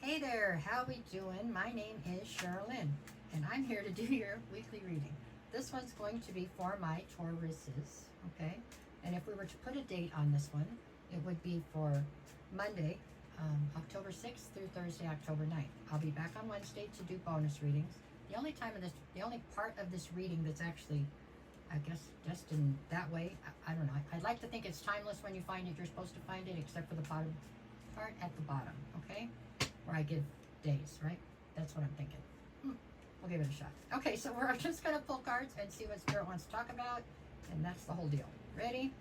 Hey there, how we doing? My name is Sherilyn, and I'm here to do your weekly reading. This one's going to be for my Tauruses, okay? And if we were to put a date on this one, it would be for Monday, October 6th through Thursday, October 9th. I'll be back on Wednesday to do bonus readings. The only part of this reading that's actually, I guess, just in that way, I don't know. I'd like to think it's timeless when you find it. You're supposed to find it, except for the bottom part at the bottom, okay? Where I give days, right? That's what I'm thinking. We'll give it a shot. Okay, so we're just going to pull cards and see what Spirit wants to talk about, and that's the whole deal. Ready?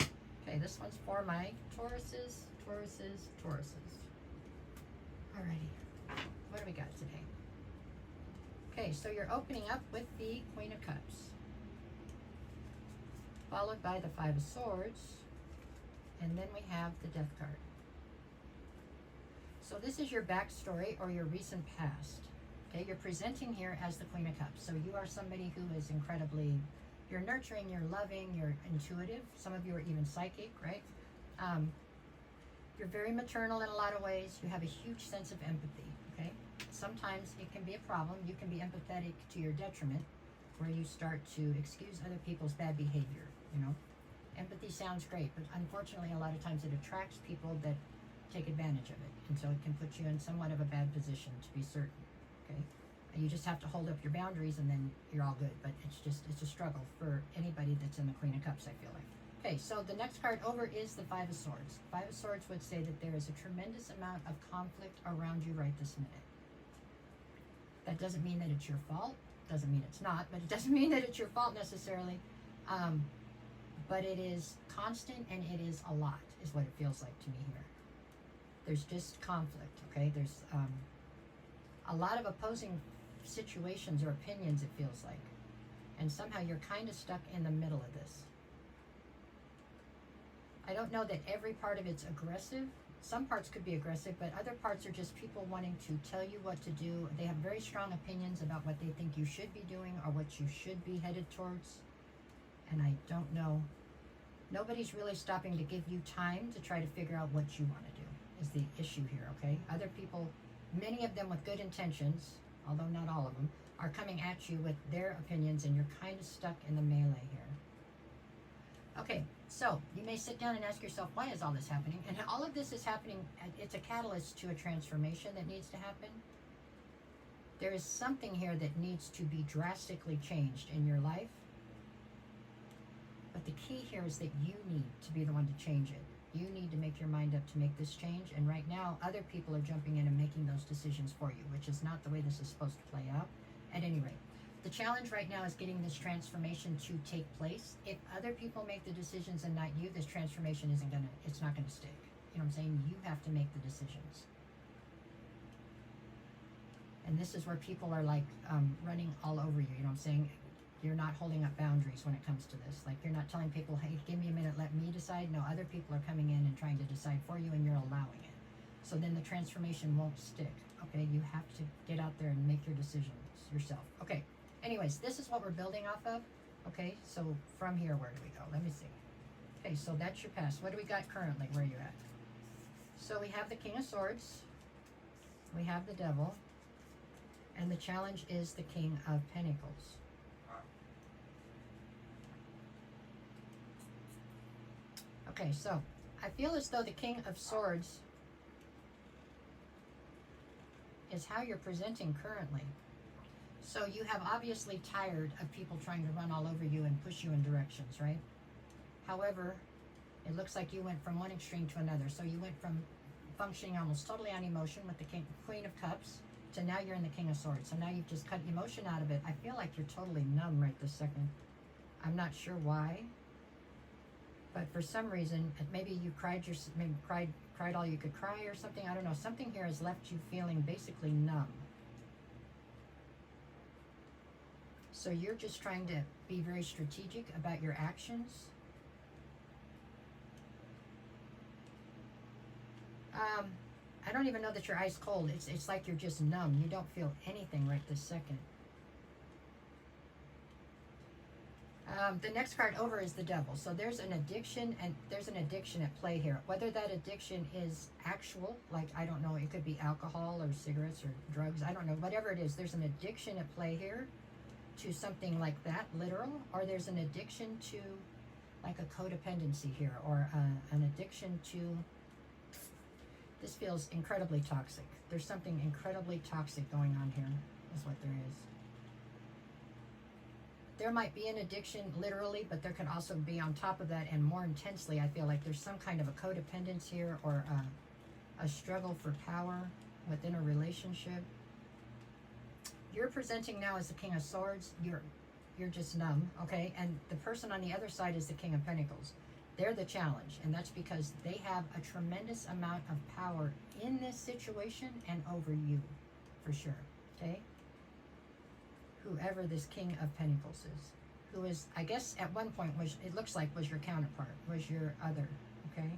Okay, this one's for my Tauruses. Alrighty, what do we got today? Okay, so you're opening up with the Queen of Cups, followed by the Five of Swords, and then we have the Death card. So this is your backstory or your recent past. Okay, you're presenting here as the Queen of Cups. So you are somebody who is you're nurturing, you're loving, you're intuitive. Some of you are even psychic, right? You're very maternal in a lot of ways. You have a huge sense of empathy, okay? Sometimes it can be a problem. You can be empathetic to your detriment, where you start to excuse other people's bad behavior, you know? Empathy sounds great, but unfortunately a lot of times it attracts people that take advantage of it, and so it can put you in somewhat of a bad position, to be certain. Okay, you just have to hold up your boundaries and then you're all good, but it's a struggle for anybody that's in the Queen of Cups, I feel like. Okay, so the next card over is the Five of Swords. Five of Swords would say that there is a tremendous amount of conflict around you right this minute. That doesn't mean that it's your fault, doesn't mean it's not, but it doesn't mean that it's your fault necessarily. But it is constant, and it is a lot, is what it feels like to me here. There's just conflict, okay? There's a lot of opposing situations or opinions, it feels like. And somehow you're kind of stuck in the middle of this. I don't know that every part of it's aggressive. Some parts could be aggressive, but other parts are just people wanting to tell you what to do. They have very strong opinions about what they think you should be doing or what you should be headed towards. And I don't know. Nobody's really stopping to give you time to try to figure out what you want to do. Is the issue here, okay? Other people, many of them with good intentions, although not all of them, are coming at you with their opinions, and you're kind of stuck in the melee here. Okay, so you may sit down and ask yourself, why is all this happening? And all of this is happening, it's a catalyst to a transformation that needs to happen. There is something here that needs to be drastically changed in your life. But the key here is that you need to be the one to change it. You need to make your mind up to make this change, and right now other people are jumping in and making those decisions for you, which is not the way this is supposed to play out. At any rate, the challenge right now is getting this transformation to take place. If other people make the decisions and not you, this transformation it's not gonna stick. You know what I'm saying? You have to make the decisions. And this is where people are like running all over you, you know what I'm saying? You're not holding up boundaries when it comes to this. Like, you're not telling people, hey, give me a minute, let me decide. No, other people are coming in and trying to decide for you, and you're allowing it. So then the transformation won't stick, okay? You have to get out there and make your decisions yourself. Okay, anyways, this is what we're building off of. Okay, so from here, where do we go? Let me see. Okay, so that's your past. What do we got currently? Where are you at? So we have the King of Swords. We have the Devil. And the challenge is the King of Pentacles. Okay, so I feel as though the King of Swords is how you're presenting currently. So you have obviously tired of people trying to run all over you and push you in directions, right? However, it looks like you went from one extreme to another. So you went from functioning almost totally on emotion with the Queen of Cups to now you're in the King of Swords. So now you've just cut emotion out of it. I feel like you're totally numb right this second. I'm not sure why. But for some reason, maybe you cried all you could cry or something. I don't know. Something here has left you feeling basically numb. So you're just trying to be very strategic about your actions. I don't even know that you're ice cold. It's like you're just numb. You don't feel anything right this second. The next card over is the devil. So there's an addiction, and there's an addiction at play here. Whether that addiction is actual, like, I don't know, it could be alcohol or cigarettes or drugs, I don't know, whatever it is, there's an addiction at play here to something like that, literal, or there's an addiction to like a codependency here, or an addiction to, this feels incredibly toxic. There's something incredibly toxic going on here, is what there is. There might be an addiction literally, but there can also be on top of that, and more intensely, I feel like there's some kind of a codependence here, or a struggle for power within a relationship. You're presenting now as the King of Swords. You're just numb, okay? And the person on the other side is the King of Pentacles. They're the challenge, and that's because they have a tremendous amount of power in this situation and over you, for sure, okay? Whoever this King of Pentacles is, who is, I guess at one point, was, it looks like, was your counterpart, was your other, okay?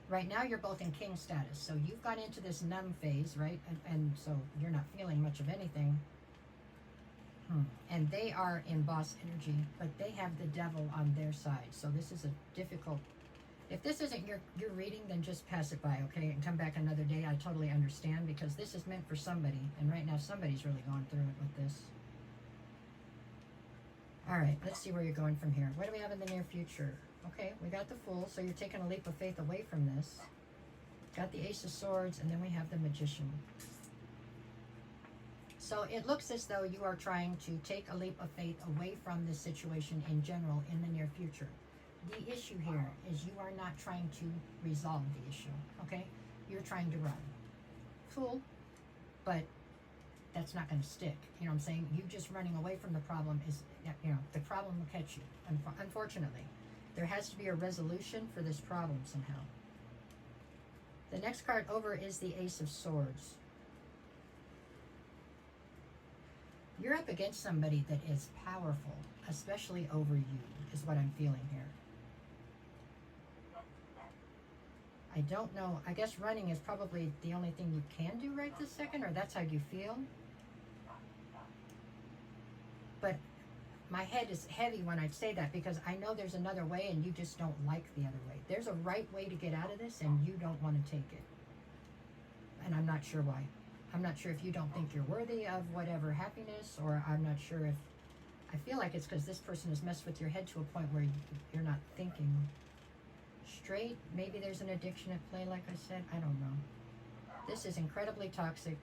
Right now you're both in king status, so you've got into this numb phase, right? And so you're not feeling much of anything. And they are in boss energy, but they have the devil on their side. So this is a difficult, if this isn't your reading, then just pass it by, okay? And come back another day. I totally understand, because this is meant for somebody. And right now somebody's really going through it with this. All right, let's see where you're going from here. What do we have in the near future? Okay, we got the Fool, so you're taking a leap of faith away from this. Got the Ace of Swords, and then we have the Magician. So it looks as though you are trying to take a leap of faith away from this situation in general in the near future. The issue here is you are not trying to resolve the issue, okay? You're trying to run. Cool, but that's not going to stick. You know what I'm saying? You just running away from the problem is, you know, the problem will catch you, unfortunately. There has to be a resolution for this problem somehow. The next card over is the Ace of Swords. You're up against somebody that is powerful, especially over you, is what I'm feeling here. I don't know. I guess running is probably the only thing you can do right this second, or that's how you feel. But my head is heavy when I say that, because I know there's another way and you just don't like the other way. There's a right way to get out of this and you don't want to take it. And I'm not sure why. I'm not sure if you don't think you're worthy of whatever happiness, or I'm not sure if, I feel like it's because this person has messed with your head to a point where you're not thinking straight. Maybe there's an addiction at play, like I said. I don't know. This is incredibly toxic.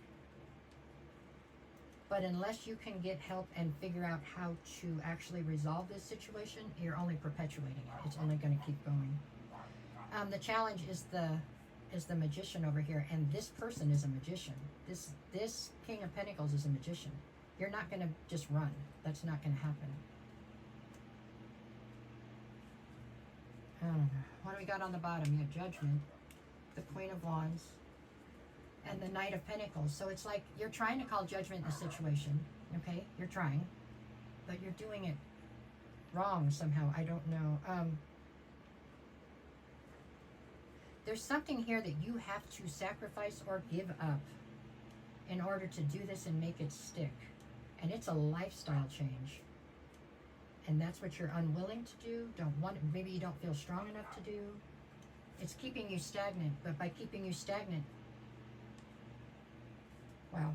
But unless you can get help and figure out how to actually resolve this situation, you're only perpetuating it. It's only going to keep going. The challenge is the Magician over here, and this person is a magician. This King of Pentacles is a magician. You're not going to just run. That's not going to happen. What do we got on the bottom? You have Judgment, the Queen of Wands, and the Knight of Pentacles. So it's like you're trying to call judgment in the situation, okay? You're trying, but you're doing it wrong somehow. I don't know. There's something here that you have to sacrifice or give up in order to do this and make it stick. And it's a lifestyle change. And that's what you're unwilling to do, maybe you don't feel strong enough to do. It's keeping you stagnant, but by keeping you stagnant, wow.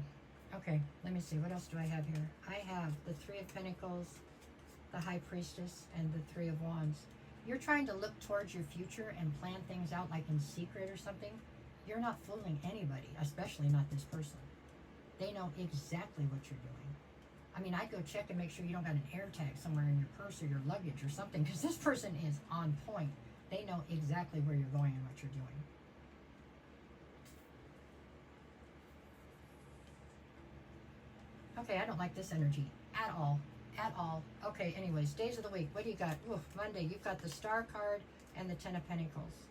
Okay, let me see, what else do I have here? I have the Three of Pentacles, the High Priestess, and the Three of Wands. You're trying to look towards your future and plan things out like in secret or something. You're not fooling anybody, especially not this person. They know exactly what you're doing. I mean, I'd go check and make sure you don't got an air tag somewhere in your purse or your luggage or something, because this person is on point. They know exactly where you're going and what you're doing. Okay, I don't like this energy at all. At all. Okay, anyways, days of the week. What do you got? Oof, Monday, you've got the Star card and the Ten of Pentacles.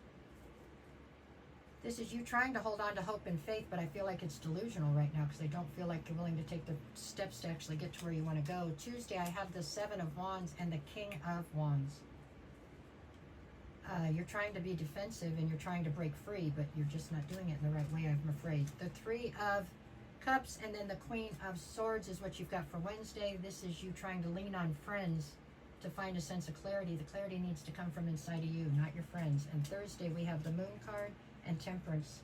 This is you trying to hold on to hope and faith, but I feel like it's delusional right now because I don't feel like you're willing to take the steps to actually get to where you want to go. Tuesday, I have the Seven of Wands and the King of Wands. You're trying to be defensive and you're trying to break free, but you're just not doing it in the right way, I'm afraid. The Three of Cups and then the Queen of Swords is what you've got for Wednesday. This is you trying to lean on friends to find a sense of clarity, the clarity needs to come from inside of you, not your friends. And Thursday we have the Moon card and Temperance